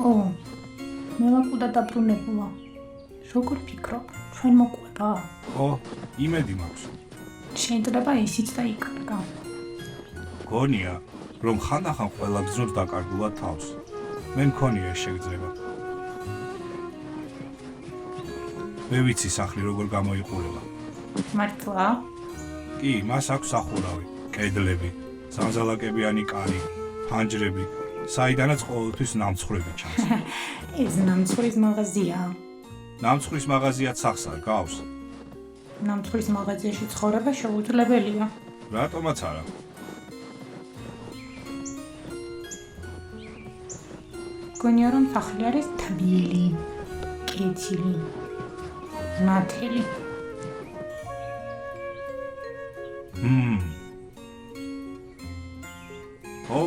ო, მელაკუდა დაბრუნებულა. როგორ ფიქრობ, ჩვენ მოყვება? ო, იმედი მაქვს. შეიძლება ისიც დაიკარგა. გონია, რომ ხანდახან ყველა გზნობს დაკარგულად თავს. მე მქონია ეს შეგრძნება. მე ვიცი სახლი როგორ გამოიყურება. მართლა? კი, მას აქვს სახურავი, კედლები, ზანზალაკებიანი კარი, ფანჯრები, საიდანაც ყოველთვის ნამცხრები ჩანს. ეს ნამცხვრის მაღაზია. ნამცხვრის მაღაზიაც სახს არ გავს? ნამცხვრის მაღაზიაში ცხოვრება შეუძლებელია. რატომაც არა? გონია რომ სახლი არის თბილი, კეთილი, ნათელი. ო?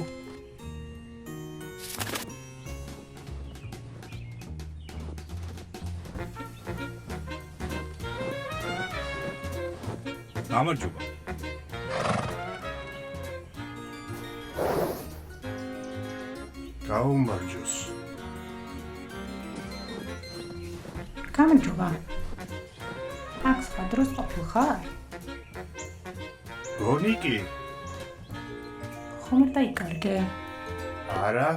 გამარჯობა. გაუმარჯოს. გამარჯობა. აქ სხვა დროს ყოფილ ხარ? გონიკი? ხომ არ დაიკარგე? არა,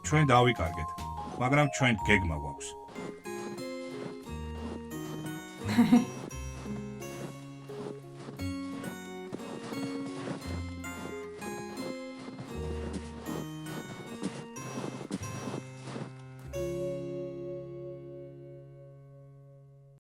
ჩვენ დავიკარგეთ, მაგრამ ჩვენ გეგმა გვაქვს.